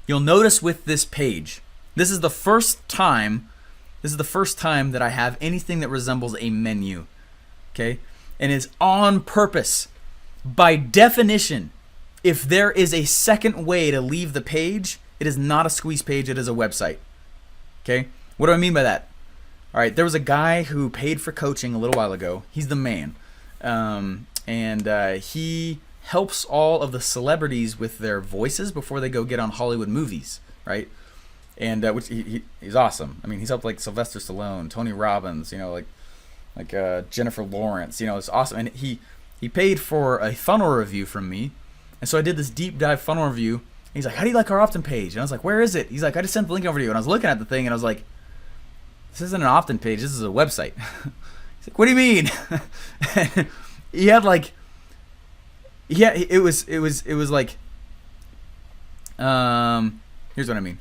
you'll notice with this page, this is the first time that I have anything that resembles a menu, okay? And is on purpose. By definition, if there is a second way to leave the page, it is not a squeeze page, it is a website, okay? What do I mean by that? All right, there was a guy who paid for coaching a little while ago. He's the man. He helps all of the celebrities with their voices before they go get on Hollywood movies, right? And which he's awesome. I mean, he's helped like Sylvester Stallone, Tony Robbins, like Jennifer Lawrence. It's awesome. And he paid for a funnel review from me, and so I did this deep dive funnel review. And he's like, "How do you like our Optin page?" And I was like, "Where is it?" He's like, "I just sent the link over to you." And I was looking at the thing, and I was like, "This isn't an Optin page. This is a website." He's like, "What do you mean?" He had like, yeah, it was like, here's what I mean.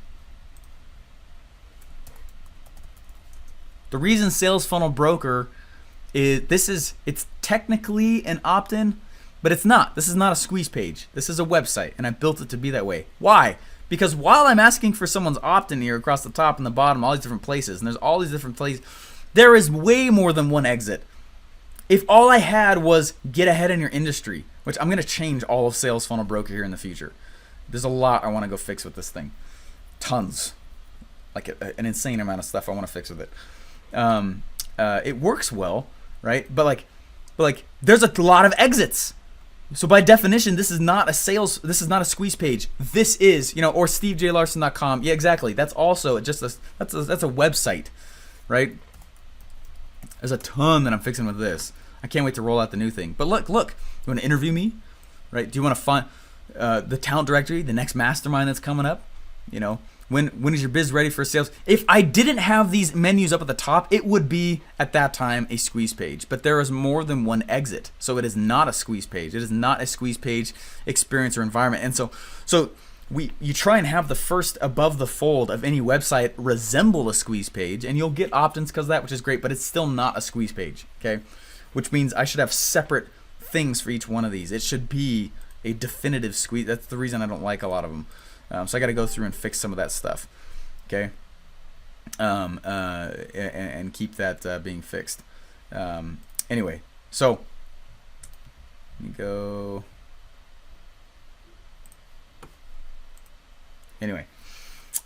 The reason Sales Funnel Broker is it's technically an opt-in, but it's not. This is not a squeeze page. This is a website, and I built it to be that way. Why? Because while I'm asking for someone's opt-in here across the top and the bottom, all these different places, and there's all these different places, there is way more than one exit. If all I had was get ahead in your industry, which I'm going to change all of Sales Funnel Broker here in the future. There's a lot I want to go fix with this thing. Tons. Like an insane amount of stuff I want to fix with it. It works well, right? But like there's a lot of exits. So by definition, this is not a squeeze page. This is, or stevejlarson.com. Yeah, exactly. That's also just that's a website, right? There's a ton that I'm fixing with this. I can't wait to roll out the new thing. But look, you want to interview me, right? Do you want to find the talent directory, the next mastermind that's coming up? When is your biz ready for sales? If I didn't have these menus up at the top, it would be at that time a squeeze page. But there is more than one exit, so it is not a squeeze page. It is not a squeeze page experience or environment. And so you try and have the first above the fold of any website resemble a squeeze page, and you'll get opt-ins because of that, which is great. But it's still not a squeeze page, okay? Which means I should have separate things for each one of these. It should be a definitive squeeze. That's the reason I don't like a lot of them. So I got to go through and fix some of that stuff, okay? And keep that being fixed. Anyway, so let me go. Anyway,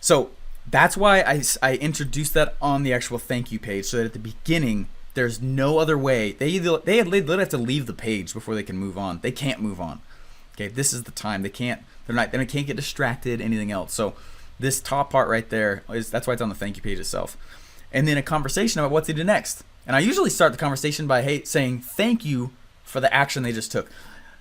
so that's why I introduced that on the actual thank you page, so that at the beginning there's no other way. They literally have to leave the page before they can move on. They can't move on. Okay, this is the time. They can't get distracted, anything else. So this top part right there that's why it's on the thank you page itself. And then a conversation about what to do next. And I usually start the conversation by saying thank you for the action they just took.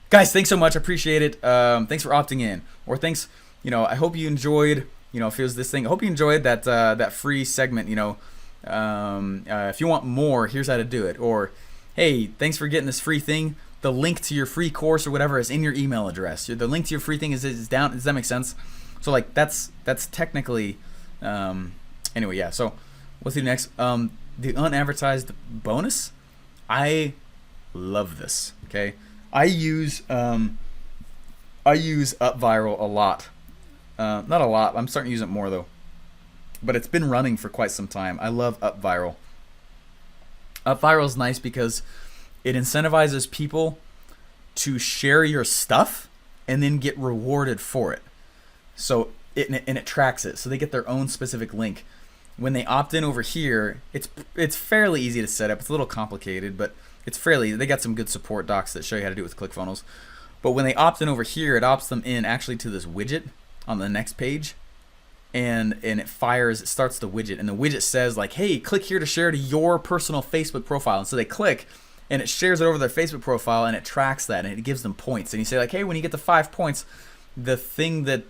Guys, thanks so much. I appreciate it. Thanks for opting in. Or thanks, I hope you enjoyed, if it was this thing, I hope you enjoyed that free segment, if you want more, here's how to do it. Or, hey, thanks for getting this free thing. The link to your free course or whatever is in your email address. The link to your free thing is down. Does that make sense? So like that's technically, anyway, yeah. So what's the next? The unadvertised bonus. I love this. Okay, I use UpViral a lot. Not a lot. I'm starting to use it more though. But it's been running for quite some time. I love UpViral. UpViral is nice because it incentivizes people to share your stuff and then get rewarded for it. So it tracks it. So they get their own specific link. When they opt in over here, it's fairly easy to set up. It's a little complicated, but they got some good support docs that show you how to do it with ClickFunnels. But when they opt in over here, it opts them in actually to this widget on the next page. And it starts the widget, and the widget says like, hey, click here to share to your personal Facebook profile. And so they click, and it shares it over their Facebook profile, and it tracks that, and it gives them points. And you say like, hey, when you get to 5 points, the thing that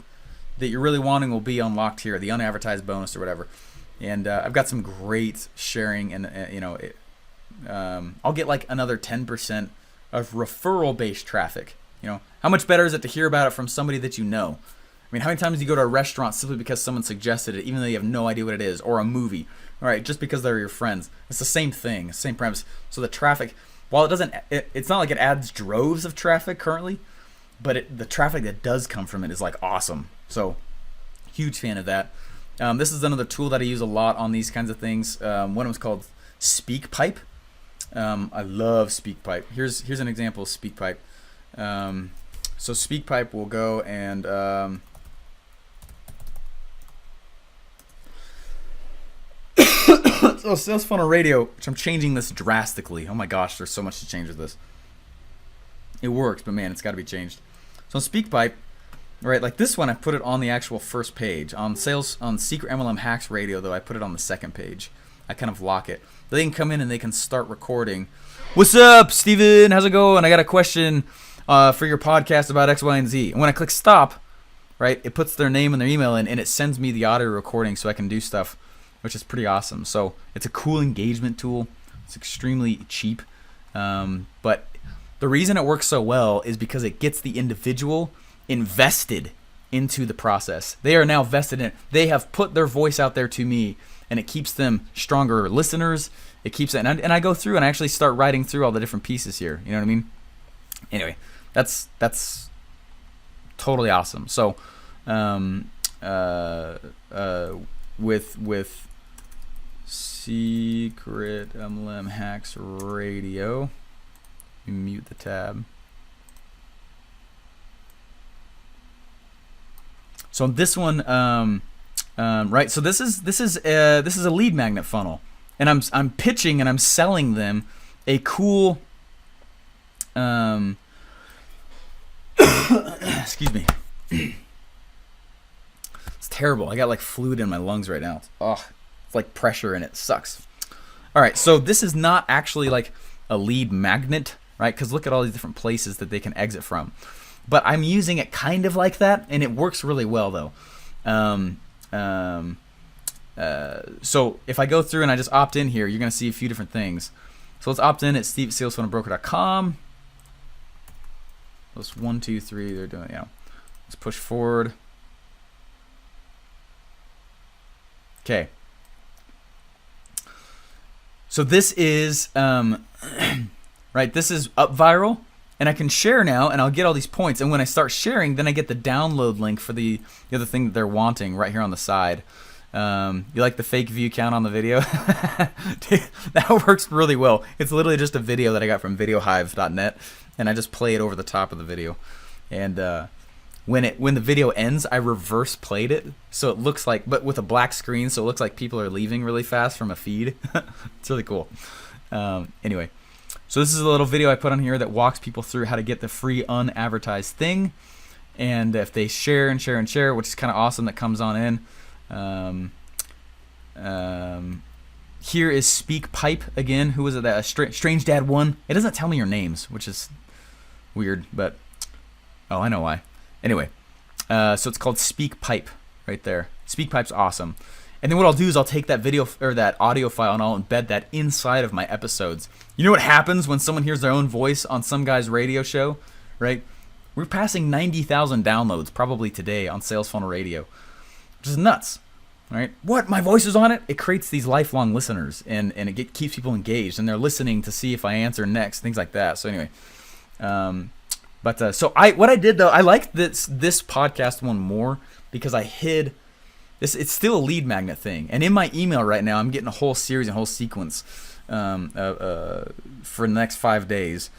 you're really wanting will be unlocked here, the unadvertised bonus or whatever. And I've got some great sharing, and I'll get like another 10% of referral-based traffic. How much better is it to hear about it from somebody that you know? I mean, how many times do you go to a restaurant simply because someone suggested it, even though you have no idea what it is, or a movie, all right, just because they're your friends? It's the same thing, same premise. So the traffic, while it's not like it adds droves of traffic currently, but the traffic that does come from it is like awesome. So Huge fan of that. This is another tool that I use a lot on these kinds of things. One of them is called SpeakPipe. I love SpeakPipe. Here's an example of SpeakPipe. So SpeakPipe will go and so Sales Funnel Radio, which I'm changing this drastically. Oh my gosh, there's so much to change with this. It works, but man, it's got to be changed. So SpeakPipe, right, like this one, I put it on the actual first page. On Secret MLM Hacks Radio, though, I put it on the second page. I kind of lock it. They can come in and they can start recording. What's up, Steven? How's it going? I got a question for your podcast about X, Y, and Z. And when I click stop, right, it puts their name and their email in, and it sends me the audio recording so I can do stuff, which is pretty awesome. So it's a cool engagement tool. It's extremely cheap. But the reason it works so well is because it gets the individual invested into the process. They are now vested in it. They have put their voice out there to me, and it keeps them stronger listeners. It keeps it, and I go through and I actually start writing through all the different pieces here. You know what I mean? Anyway, that's totally awesome. So, with Secret MLM Hacks Radio, let me mute the tab. So this one, right? So this is a lead magnet funnel, and I'm pitching and I'm selling them a cool. Excuse me. It's terrible. I got like fluid in my lungs right now. It's like pressure and it sucks. All right, so this is not actually like a lead magnet, right? Because look at all these different places that they can exit from. But I'm using it kind of like that, and it works really well though. So if I go through and I just opt in here, you're gonna see a few different things. So let's opt in at stevesalesfunnelbroker.com. Let's 1, 2, 3. They're doing, yeah. Let's push forward. Okay. So this is right. This is up viral, and I can share now, and I'll get all these points. And when I start sharing, then I get the download link for the other thing that they're wanting right here on the side. You like the fake view count on the video? Dude, that works really well. It's literally just a video that I got from videohive.net, and I just play it over the top of the video. And when the video ends, I reverse played it, so it looks like, but with a black screen, so it looks like people are leaving really fast from a feed. It's really cool. Anyway, so this is a little video I put on here that walks people through how to get the free unadvertised thing. And if they share and share and share, which is kind of awesome, that comes on in. Here is SpeakPipe again. Who was it? That Strange Dad 1. It doesn't tell me your names, which is weird, but oh, I know why. Anyway, so it's called SpeakPipe right there. SpeakPipe's awesome. And then what I'll do is I'll take that video or that audio file and I'll embed that inside of my episodes. You know what happens when someone hears their own voice on some guy's radio show, right? We're passing 90,000 downloads probably today on Sales Funnel Radio, which is nuts, right? What? My voice is on it? It creates these lifelong listeners, and it keeps people engaged, and they're listening to see if I answer next, things like that. So anyway, so what I did though, I liked this podcast one more because I hid this. It's still a lead magnet thing, and in my email right now, I'm getting a whole series, a whole sequence for the next 5 days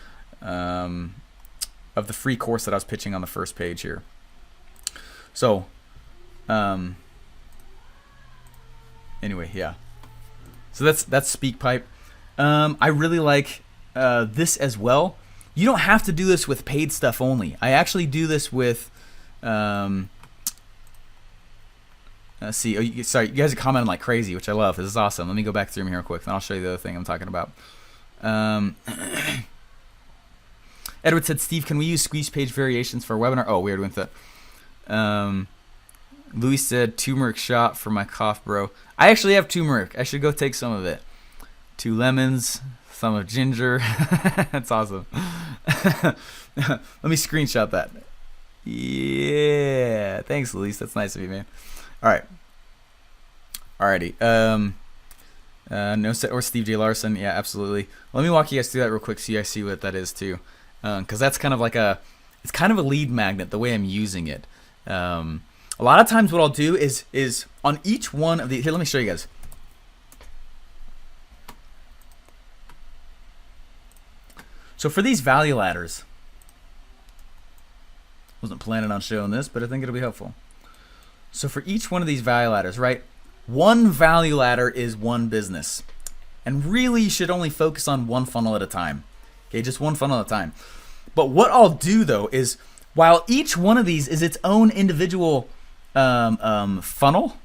of the free course that I was pitching on the first page here. So, anyway, yeah. So that's SpeakPipe. I really like this as well. You don't have to do this with paid stuff only. I actually do this with. Let's see. Oh, sorry, you guys are commenting like crazy, which I love. This is awesome. Let me go back through them here real quick, and I'll show you the other thing I'm talking about. Edward said, Steve, can we use squeeze page variations for a webinar? Oh, weird with that. Louis said, turmeric shot for my cough, bro. I actually have turmeric. I should go take some of it. 2 lemons, some of ginger. That's awesome. Let me screenshot that. Yeah. Thanks, Louis. That's nice of you, man. All right. Alrighty. No set or Steve J. Larson. Yeah, absolutely. Let me walk you guys through that real quick so you guys see what that is too. Because that's kind of like it's kind of a lead magnet the way I'm using it. A lot of times what I'll do is on each one of these, here, let me show you guys. So for these value ladders, wasn't planning on showing this, but I think it'll be helpful. So for each one of these value ladders, right, one value ladder is one business. And really you should only focus on one funnel at a time. Okay, just one funnel at a time. But what I'll do though is, while each one of these is its own individual funnel,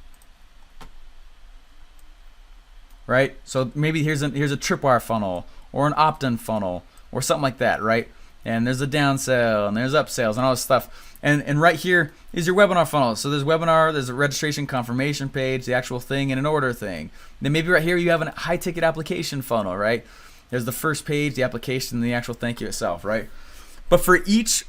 right? So maybe here's a tripwire funnel or an Optin funnel or something like that, right? And there's a downsell and there's upsells and all this stuff. And right here is your webinar funnel. So there's webinar, there's a registration confirmation page, the actual thing, and an order thing. Then maybe right here you have a high ticket application funnel, right? There's the first page, the application, and the actual thank you itself, right? But for each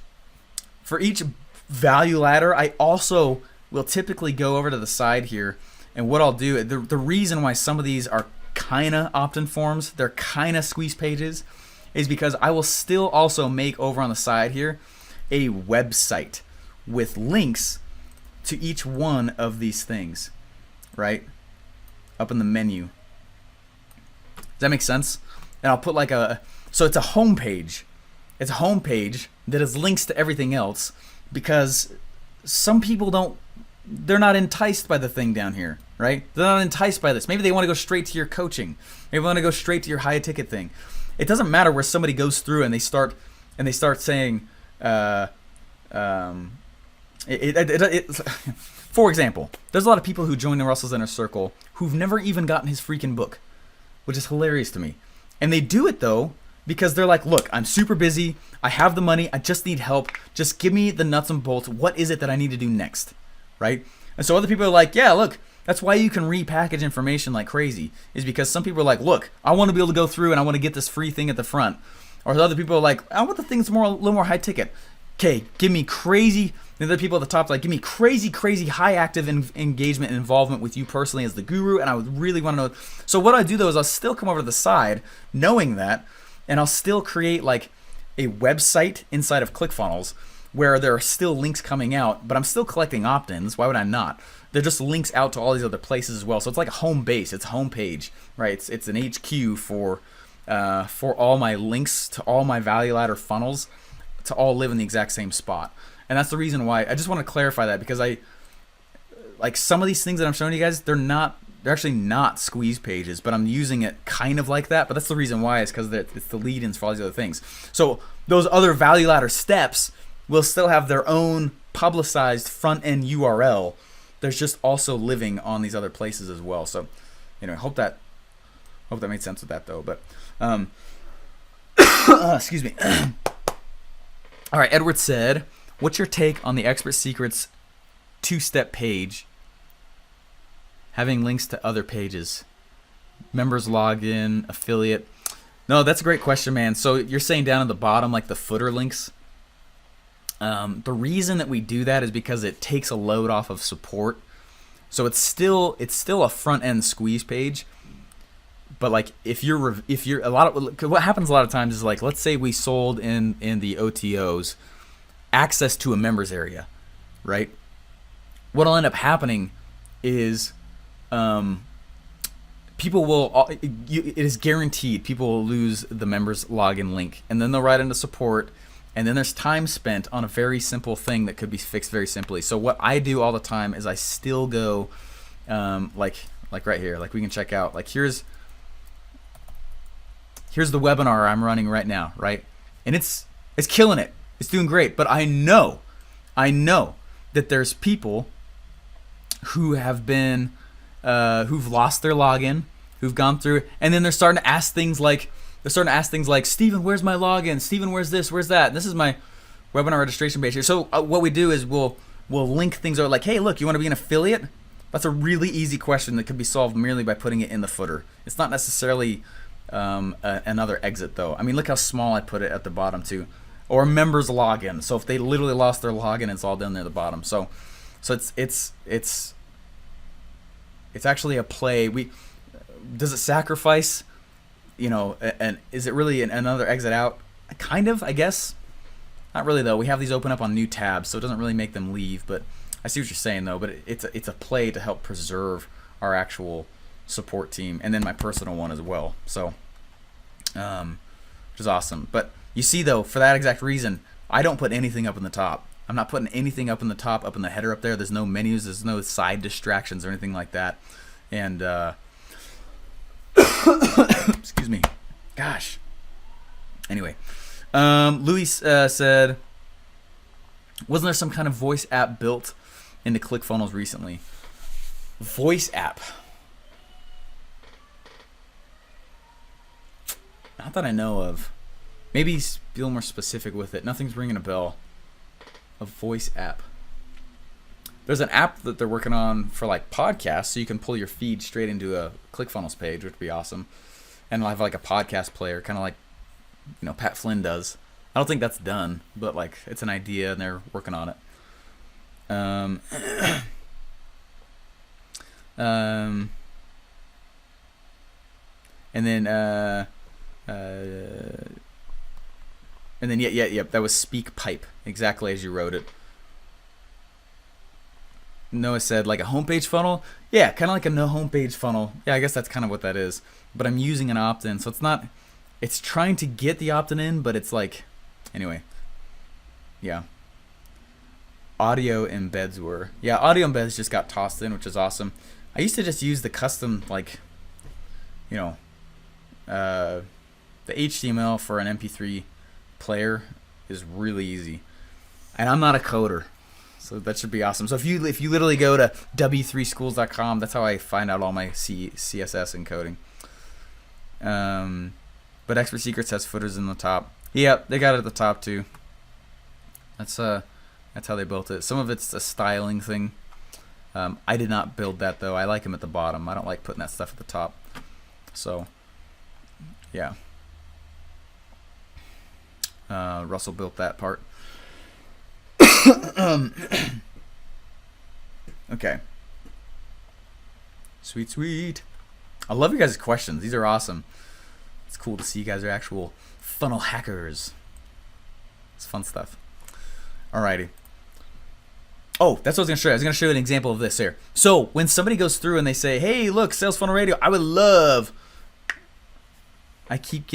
value ladder, I also will typically go over to the side here, and what I'll do, the reason why some of these are kind of opt-in forms, they're kind of squeeze pages, is because I will still also make over on the side here a website with links to each one of these things, right? Up in the menu. Does that make sense? And I'll put like so it's a home page. It's a home page that has links to everything else, because some people they're not enticed by the thing down here, right? They're not enticed by this. Maybe they want to go straight to your coaching. Maybe they want to go straight to your high ticket thing. It doesn't matter where somebody goes through and they start saying, for example, there's a lot of people who join the Russell's Inner Circle who've never even gotten his freaking book, which is hilarious to me. And they do it though because they're like, look, I'm super busy. I have the money. I just need help. Just give me the nuts and bolts. What is it that I need to do next? Right? And so other people are like, yeah, look, that's why you can repackage information like crazy, is because some people are like, look, I want to be able to go through and I want to get this free thing at the front. Or other people are like, I want the thing that's a little more high ticket. Okay, give me crazy. The other people at the top are like, give me crazy high active engagement and involvement with you personally as the guru, and I would really want to know. So what I do though is I'll still come over to the side knowing that, and I'll still create like a website inside of ClickFunnels where there are still links coming out, but I'm still collecting opt-ins. Why would I not? They're just links out to all these other places as well. So it's like a home base. It's a home page, right? It's an HQ for all my links to all my value ladder funnels to all live in the exact same spot. And that's the reason why I just want to clarify that, because like some of these things that I'm showing you guys, they're actually not squeeze pages, but I'm using it kind of like that. But that's the reason why, is because it's the lead-ins for all these other things. So those other value ladder steps will still have their own publicized front-end URL. There's just also living on these other places as well. So, anyway, hope that made sense with that though. But excuse me. All right, Edward said, what's your take on the Expert Secrets 2-step page having links to other pages? Members login, affiliate. No, that's a great question, man. So you're saying down at the bottom, like the footer links. The reason that we do that is because it takes a load off of support. So it's still a front end squeeze page. But like if you're what happens a lot of times is, like, let's say we sold in the OTOs access to a members area, right? What'll end up happening is people will, it is guaranteed people will lose the members login link, and then they'll write into support, and then there's time spent on a very simple thing that could be fixed very simply. So what I do all the time is I still go like right here, like we can check out, like here's the webinar I'm running right now, right? And it's killing it. It's doing great. But I know that there's people who have been, who've lost their login, who've gone through, and then they're starting to ask things like, Steven, where's my login? Steven, where's this? Where's that? And this is my webinar registration page here. So what we do is we'll link things out, like, hey, look, you want to be an affiliate? That's a really easy question that could be solved merely by putting it in the footer. It's not necessarily another exit though. I mean, look how small I put it at the bottom too. Or members login. So if they literally lost their login, it's all down there at the bottom. So it's actually a play. Does it sacrifice, and is it really another exit out? Kind of, I guess. Not really though. We have these open up on new tabs, so it doesn't really make them leave. But I see what you're saying though, but it's a play to help preserve our actual support team and then my personal one as well. So, which is awesome. But you see though, for that exact reason, I don't put anything up in the top. I'm not putting anything up in the top, up in the header up there. There's no menus, there's no side distractions or anything like that. And excuse me. Gosh. Anyway, Luis said, wasn't there some kind of voice app built into ClickFunnels recently? Voice app. Not that I know of. Maybe be a little more specific with it. Nothing's ringing a bell. A voice app. There's an app that they're working on for like podcasts, so you can pull your feed straight into a ClickFunnels page, which would be awesome. And I'll have like a podcast player, kind of like, you know, Pat Flynn does. I don't think that's done, but like it's an idea and they're working on it. And then yeah, that was Speak Pipe, exactly as you wrote it. Noah said like a homepage funnel. Yeah, kind of like a no homepage funnel. Yeah, I guess that's kind of what that is. But I'm using an opt-in, so it's not. It's trying to get the opt-in in, but it's like, anyway. Yeah. Audio embeds were. Yeah, audio embeds just got tossed in, which is awesome. I used to just use the custom, like, you know, the HTML for an MP3 player is really easy. And I'm not a coder, so that should be awesome. So if you literally go to w3schools.com, that's how I find out all my CSS and coding. But Expert Secrets has footers in the top. Yeah, they got it at the top too. That's how they built it. Some of it's a styling thing. I did not build that though. I like them at the bottom. I don't like putting that stuff at the top. So, yeah. Russell built that part. Okay. Sweet. I love you guys' questions. These are awesome. It's cool to see you guys are actual funnel hackers. It's fun stuff. Alrighty. Oh, that's what I was going to show you. I was going to show you an example of this here. So when somebody goes through and they say, hey, look, Sales Funnel Radio, I would love... I keep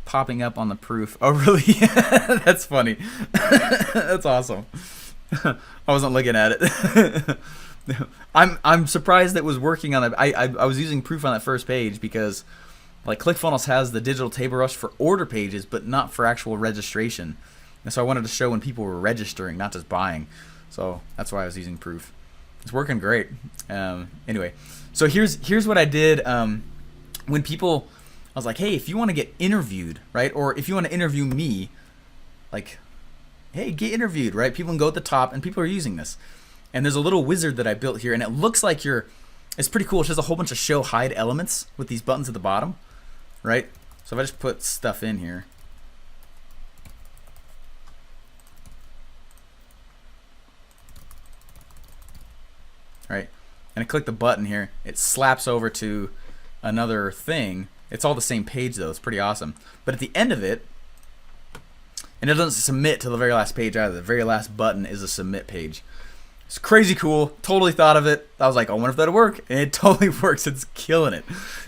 popping up on the proof. Oh, really? That's funny. That's awesome. I wasn't looking at it. I'm surprised that was working on that. I was using proof on that first page because like ClickFunnels has the digital table rush for order pages, but not for actual registration. And so I wanted to show when people were registering, not just buying. So that's why I was using proof. It's working great. Anyway, so here's what I did. When people, I was like, hey, if you want to get interviewed, right? Or if you want to interview me, like, hey, get interviewed, right? People can go at the top, and people are using this. And there's a little wizard that I built here, and it looks like it's pretty cool. It has a whole bunch of show hide elements with these buttons at the bottom, right? So if I just put stuff in here. Right? And I click the button here, it slaps over to another thing. It's all the same page though. It's pretty awesome. But at the end of it, and it doesn't submit to the very last page either. The very last button is a submit page. It's crazy cool. Totally thought of it. I was like, I wonder if that'll work. And it totally works. It's killing it.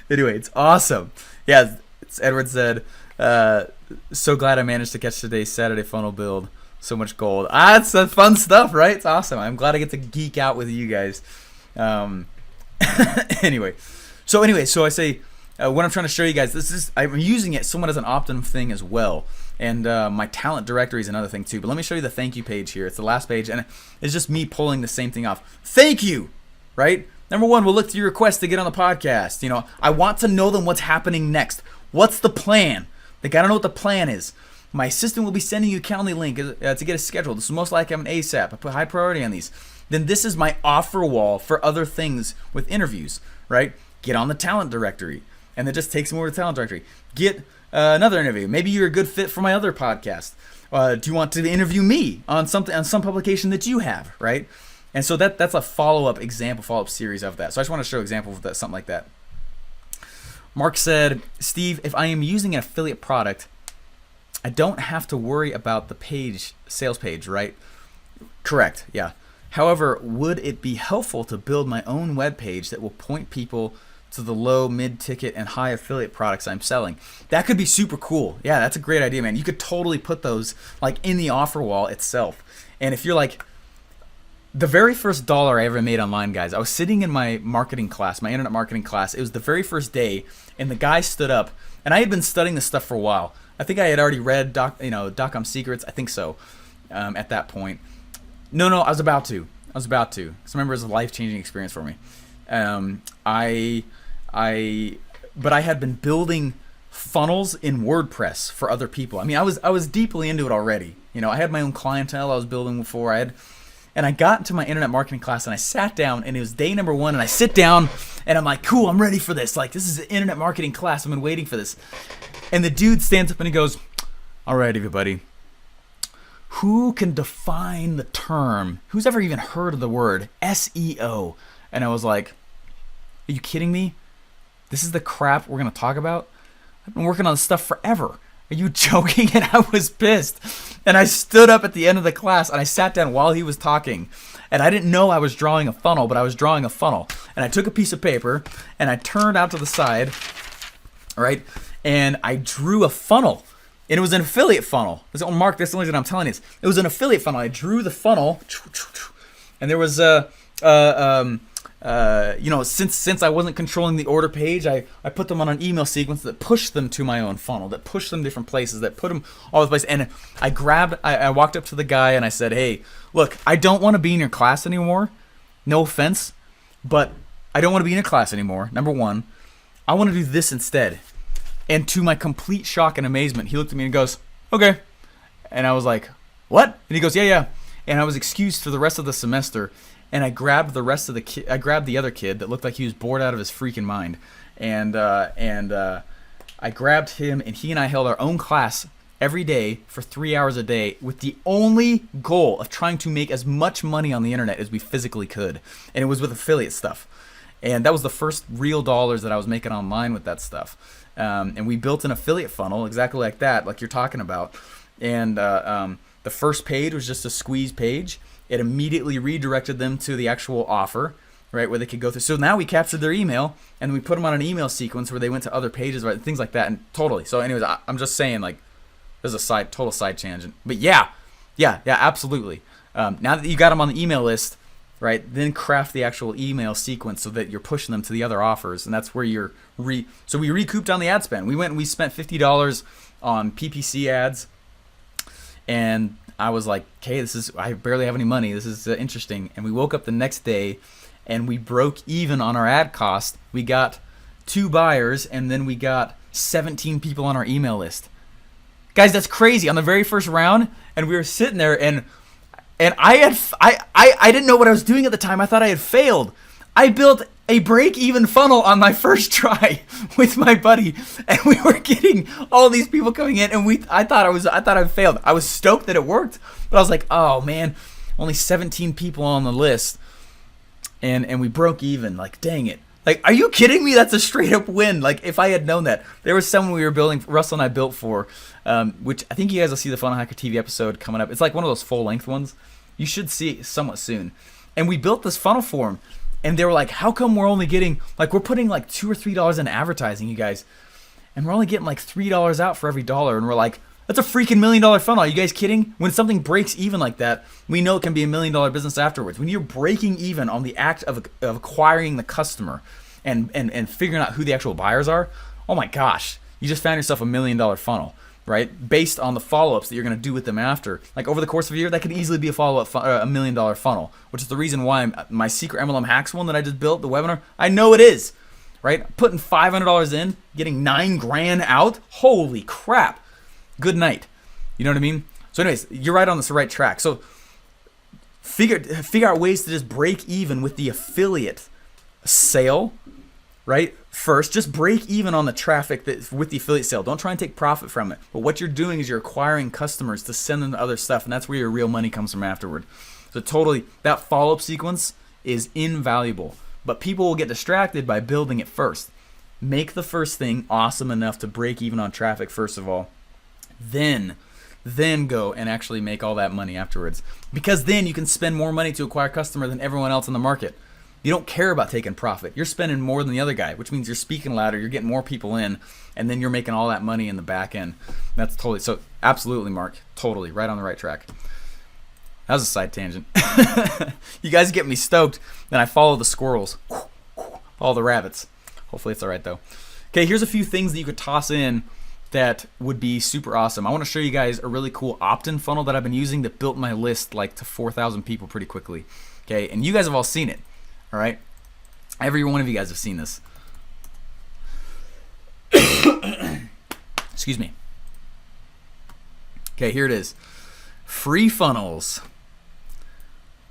Anyway, it's awesome. Yeah, Edward said, so glad I managed to catch today's Saturday funnel build. So much gold. It's fun stuff, right? It's awesome. I'm glad I get to geek out with you guys. Anyway, so I say, what I'm trying to show you guys, I'm using it somewhat as an opt-in thing as well. And my talent directory is another thing too. But let me show you the thank you page here. It's the last page, and it's just me pulling the same thing off. Thank you, right? Number one, we'll look through your request to get on the podcast. You know, I want to know them what's happening next. What's the plan? They got to know what the plan is. My assistant will be sending you a Calendly link to get a schedule. This is most likely I'm an ASAP. I put high priority on these. Then this is my offer wall for other things with interviews, right? Get on the talent directory, and it just takes them over to the talent directory. Get another interview. Maybe you're a good fit for my other podcast. Do you want to interview me on some publication that you have, right? And so that's a follow-up series of that. So I just want to show an example of that, something like that. Mark said, Steve, if I am using an affiliate product, I don't have to worry about the sales page, right? Correct. Yeah. However, would it be helpful to build my own web page that will point people to the low, mid-ticket, and high affiliate products I'm selling? That could be super cool. Yeah, that's a great idea, man. You could totally put those like in the offer wall itself. And if you're like, the very first dollar I ever made online, guys, I was sitting in my marketing class, my internet marketing class. It was the very first day, and the guy stood up, and I had been studying this stuff for a while. I think I had already read DOTCOM Secrets. I think so. At that point, no, I was about to. Because remember, it was a life-changing experience for me. But I had been building funnels in WordPress for other people. I mean, I was deeply into it already. I had my own clientele I was building before. And I got into my internet marketing class, and I sat down, and it was day number 1, and I sit down, and I'm like, cool, I'm ready for this. Like, this is an internet marketing class. I've been waiting for this. And the dude stands up and he goes, all right, everybody. Who can define the term? Who's ever even heard of the word SEO? And I was like, are you kidding me? This is the crap we're going to talk about? I've been working on this stuff forever. Are you joking? And I was pissed. And I stood up at the end of the class, and I sat down while he was talking. And I didn't know I was drawing a funnel, but I was drawing a funnel. And I took a piece of paper, and I turned out to the side, right? And I drew a funnel. And it was an affiliate funnel. Mark, that's the only thing I'm telling you. It was an affiliate funnel. I drew the funnel, and there was since I wasn't controlling the order page, I put them on an email sequence that pushed them to my own funnel, that pushed them different places, that put them all over the place. And I walked up to the guy and I said, hey, look, I don't want to be in your class anymore. No offense, but I don't want to be in your class anymore. Number one, I want to do this instead. And to my complete shock and amazement, he looked at me and goes, okay. And I was like, what? And he goes, yeah. And I was excused for the rest of the semester. And I grabbed the other kid that looked like he was bored out of his freaking mind. And I grabbed him, and he and I held our own class every day for 3 hours a day with the only goal of trying to make as much money on the internet as we physically could. And it was with affiliate stuff. And that was the first real dollars that I was making online with that stuff. And we built an affiliate funnel exactly like that, like you're talking about. And the first page was just a squeeze page. It immediately redirected them to the actual offer, right, where they could go through. So now we captured their email, and we put them on an email sequence where they went to other pages, right, things like that. And totally. So anyways, I'm just saying, like, there's a total side tangent. But yeah, absolutely. Now that you got them on the email list, right, then craft the actual email sequence so that you're pushing them to the other offers. And that's where you're so we recouped on the ad spend. We went and we spent $50 on PPC ads. And I was like, okay, I barely have any money. This is interesting. And we woke up the next day and we broke even on our ad cost. We got 2 buyers, and then we got 17 people on our email list. Guys, that's crazy. On the very first round, and we were sitting there, and I didn't know what I was doing at the time. I thought I had failed. I built a break-even funnel on my first try with my buddy, and we were getting all these people coming in, and I thought I failed. I was stoked that it worked, but I was like, oh man, only 17 people on the list, and we broke even. Like, dang it. Like, are you kidding me? That's a straight up win. Like, if I had known that. There was someone we were building, Russell and I built for, which I think you guys will see the Funnel Hacker TV episode coming up. It's like one of those full length ones. You should see it somewhat soon. And we built this funnel for them. And they were like, how come we're only getting, like, we're putting like $2 or $3 in advertising, you guys, and we're only getting like $3 out for every dollar. And we're like, that's a freaking $1 million funnel. Are you guys kidding? When something breaks even like that, we know it can be $1 million business afterwards. When you're breaking even on the act of acquiring the customer and figuring out who the actual buyers are, oh my gosh, you just found yourself $1 million funnel, right? Based on the follow-ups that you're going to do with them after. Like, over the course of a year, that could easily be a follow-up, $1 million funnel, which is the reason why my secret MLM hacks one that I just built, the webinar, I know it is, right? Putting $500 in, getting $9,000 out. Holy crap. Good night. You know what I mean? So anyways, you're right on this right track. So figure out ways to just break even with the affiliate sale, right? First, just break even on the traffic with the affiliate sale. Don't try and take profit from it. But what you're doing is you're acquiring customers to send them to other stuff, and that's where your real money comes from afterward. So totally, that follow-up sequence is invaluable. But people will get distracted by building it first. Make the first thing awesome enough to break even on traffic first of all. Then then go and actually make all that money afterwards. Because then you can spend more money to acquire a customer than everyone else in the market. You don't care about taking profit. You're spending more than the other guy, which means you're speaking louder, you're getting more people in, and then you're making all that money in the back end. That's totally, so absolutely, Mark, totally, right on the right track. That was a side tangent. You guys get me stoked, then I follow the squirrels, follow the rabbits. Hopefully it's all right though. Okay, here's a few things that you could toss in that would be super awesome. I want to show you guys a really cool Optin funnel that I've been using that built my list like to 4,000 people pretty quickly. Okay, and you guys have all seen it. All right, every one of you guys have seen this. Excuse me. Okay, here it is. Free funnels.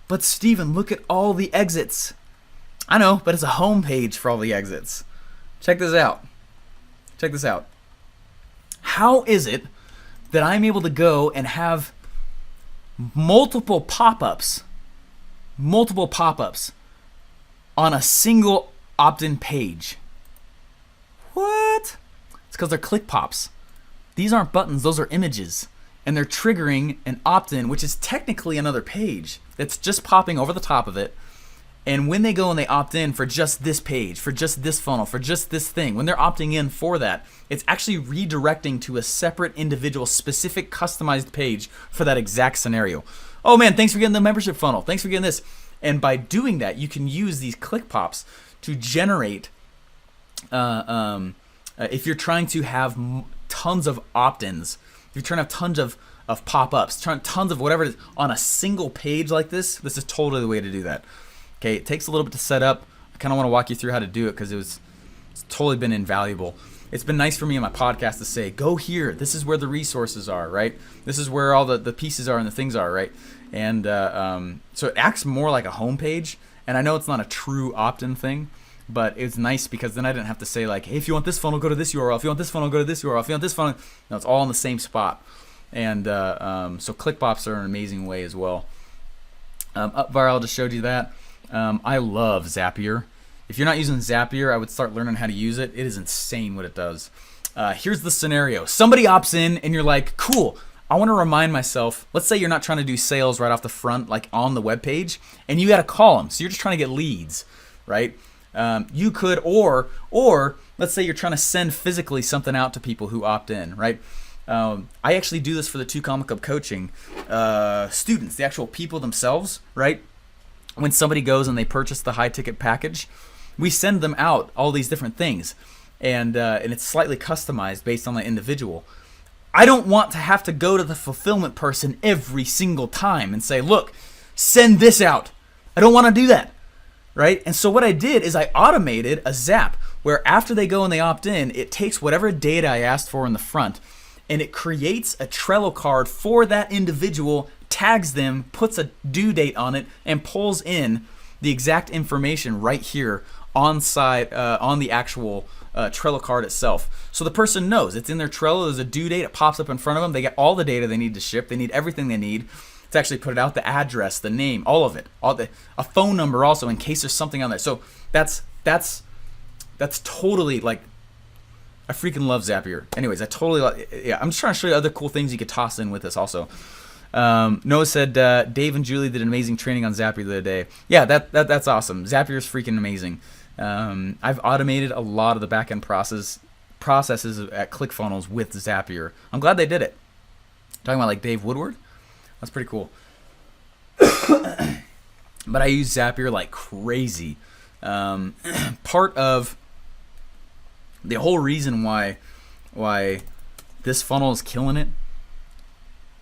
But Steven, look at all the exits. I know, but it's a home page for all the exits. Check this out. Check this out. How is it that I'm able to go and have multiple pop-ups on a single opt-in page? What? It's because they're click pops. These aren't buttons, those are images. And they're triggering an opt-in, which is technically another page that's just popping over the top of it. And when they go and they opt in for just this page, for just this funnel, for just this thing, when they're opting in for that, it's actually redirecting to a separate individual, specific, customized page for that exact scenario. Oh man, thanks for getting the membership funnel. Thanks for getting this. And by doing that, you can use these click pops to generate, if you're trying to have tons of opt-ins, if you're trying to have tons of pop-ups, tons of whatever it is on a single page like this, this is totally the way to do that. Okay, it takes a little bit to set up. I kind of want to walk you through how to do it because it's totally been invaluable. It's been nice for me in my podcast to say, go here. This is where the resources are, right? This is where all the pieces are and the things are, right? And so it acts more like a homepage. And I know it's not a true opt-in thing, but it's nice because then I didn't have to say like, hey, if you want this funnel, go to this URL. If you want this funnel, go to this URL. If you want this funnel, no, it's all in the same spot. And so click pops are an amazing way as well. Up viral just showed you that. I love Zapier. If you're not using Zapier, I would start learning how to use it. It is insane what it does. Here's the scenario. Somebody opts in and you're like, cool, I want to remind myself. Let's say you're not trying to do sales right off the front, like on the web page, and you got to call them. So you're just trying to get leads, right? You could, or let's say you're trying to send physically something out to people who opt in, right? I actually do this for the 2 Club coaching students, the actual people themselves, right? When somebody goes and they purchase the high ticket package, we send them out all these different things, and it's slightly customized based on the individual. I don't want to have to go to the fulfillment person every single time and say, look, send this out. I don't want to do that, right? And so what I did is I automated a zap where after they go and they opt in, it takes whatever data I asked for in the front and it creates a Trello card for that individual, tags them, puts a due date on it, and pulls in the exact information right here on the actual Trello card itself. So the person knows it's in their Trello, there's a due date, it pops up in front of them, they get all the data they need to ship, they need everything they need to actually put it out, the address, the name, all of it, a phone number also in case there's something on there. So that's totally like, I freaking love Zapier. Anyways, I'm just trying to show you other cool things you could toss in with this also. Noah said Dave and Julie did an amazing training on Zapier the other day. Yeah, that's awesome. Zapier is freaking amazing. I've automated a lot of the back-end processes at ClickFunnels with Zapier. I'm glad they did it. Talking about like Dave Woodward? That's pretty cool. But I use Zapier like crazy. Part of the whole reason why this funnel is killing it,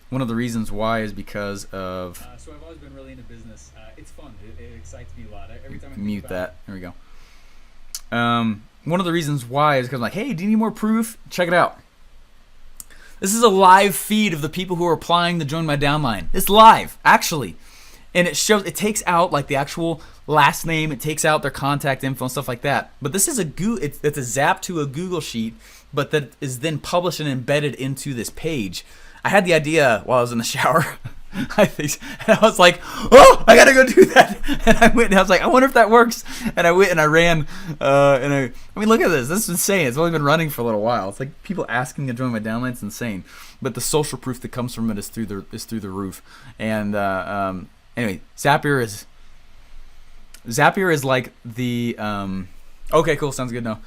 one of the reasons why is because of... so I've always been really into business. It's fun. It excites me a lot. Every time I mute that. There we go. One of the reasons why is because I'm like, hey, do you need more proof? Check it out. This is a live feed of the people who are applying to join my downline. It's live, actually. And it takes out like the actual last name. It takes out their contact info and stuff like that. But this is it's a zap to a Google sheet, but that is then published and embedded into this page. I had the idea while I was in the shower. And I was like, oh, I gotta go do that. And I went and I was like, I wonder if that works. And I went and I ran. I mean, look at this. This is insane. It's only been running for a little while. It's like people asking to join my downline. It's insane. but the social proof that comes from it is through the roof. And anyway, Zapier is like the okay, cool, sounds good. No,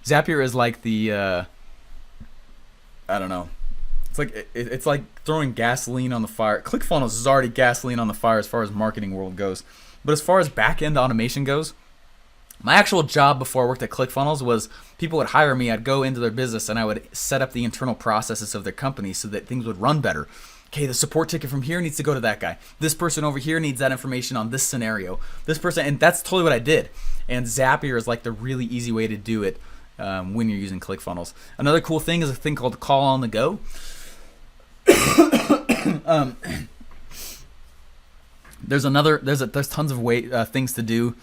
Zapier is like the I don't know. It's like throwing gasoline on the fire. ClickFunnels is already gasoline on the fire as far as marketing world goes. But as far as back-end automation goes, my actual job before I worked at ClickFunnels was people would hire me. I'd go into their business and I would set up the internal processes of their company so that things would run better. Okay, the support ticket from here needs to go to that guy. This person over here needs that information on this scenario. This person, and that's totally what I did. And Zapier is like the really easy way to do it when you're using ClickFunnels. Another cool thing is a thing called Call on the Go. There's tons of things to do.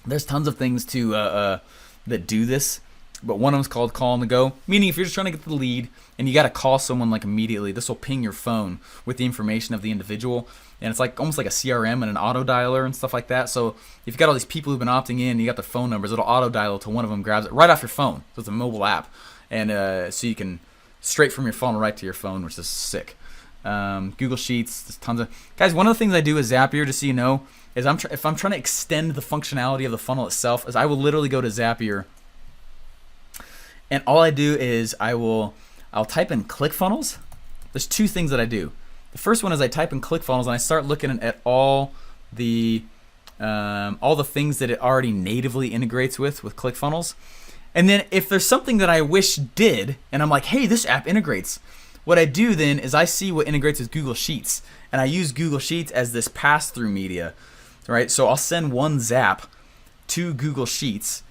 There's tons of things to that do this, but one of them's called Call on the Go. Meaning, if you're just trying to get the lead and you got to call someone like immediately, this will ping your phone with the information of the individual, and it's like almost like a CRM and an auto dialer and stuff like that. So if you've got all these people who've been opting in, you got their phone numbers, it'll auto dial till one of them grabs it right off your phone. So it's a mobile app, and so you can straight from your phone right to your phone, which is sick. Google Sheets, there's tons of guys. One of the things I do with Zapier, just so you know, is if I'm trying to extend the functionality of the funnel itself, is I will literally go to Zapier, and all I do is I'll type in ClickFunnels. There's two things that I do. The first one is I type in ClickFunnels and I start looking at all the things that it already natively integrates with ClickFunnels. And then if there's something that I wish did, and I'm like, hey, this app integrates, what I do then is I see what integrates with Google Sheets, and I use Google Sheets as this pass-through media, right? So I'll send one Zap to Google Sheets,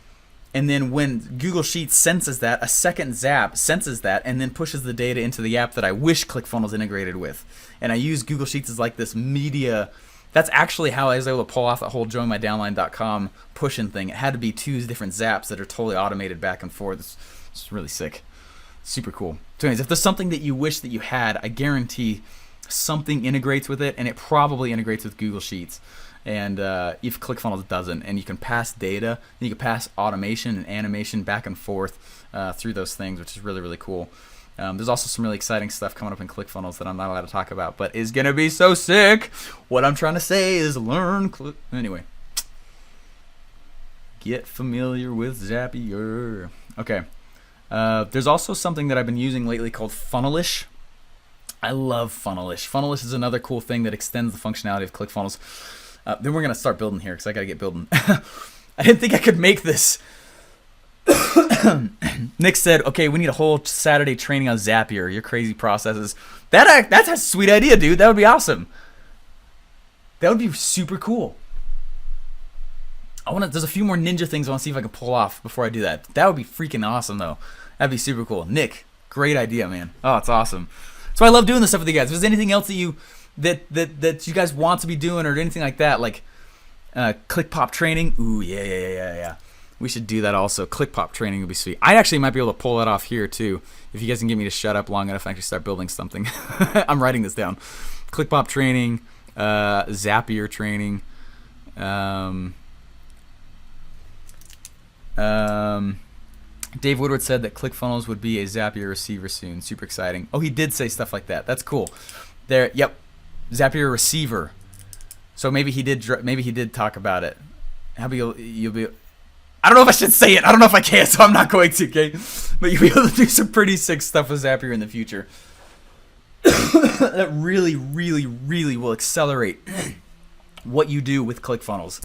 and then when Google Sheets senses that, a second Zap senses that, and then pushes the data into the app that I wish ClickFunnels integrated with. And I use Google Sheets as like this media. That's actually how I was able to pull off that whole joinmydownline.com pushing thing. It had to be two different Zaps that are totally automated back and forth. It's really sick. Super cool. So anyways, if there's something that you wish that you had, I guarantee something integrates with it, and it probably integrates with Google Sheets. And if ClickFunnels doesn't, and you can pass data, and you can pass automation and animation back and forth through those things, which is really, really cool. There's also some really exciting stuff coming up in ClickFunnels that I'm not allowed to talk about, but is going to be so sick. What I'm trying to say is learn anyway. Get familiar with Zapier. Okay. There's also something that I've been using lately called Funnelish. I love Funnelish. Funnelish is another cool thing that extends the functionality of ClickFunnels. Then we're going to start building here because I got to get building. I didn't think I could make this. Nick said, okay, we need a whole Saturday training on Zapier, your crazy processes. That's a sweet idea, dude. That would be awesome. That would be super cool. There's a few more ninja things I want to see if I can pull off before I do that. That would be freaking awesome, though. That'd be super cool. Nick, great idea, man. Oh, it's awesome. So I love doing this stuff with you guys. If there's anything else that you guys want to be doing or anything like that, like ClickPop training. Ooh, yeah. We should do that also. ClickPop training would be sweet. I actually might be able to pull that off here too, if you guys can get me to shut up long enough and actually start building something. I'm writing this down. ClickPop training, Zapier training. Dave Woodward said that ClickFunnels would be a Zapier receiver soon. Super exciting. Oh, he did say stuff like that. That's cool. There, yep, Zapier receiver. So maybe he did talk about it. How about you'll be? I don't know if I should say it. I don't know if I can, so I'm not going to. Okay, but you'll be able to do some pretty sick stuff with Zapier in the future. That really, really, really will accelerate what you do with ClickFunnels.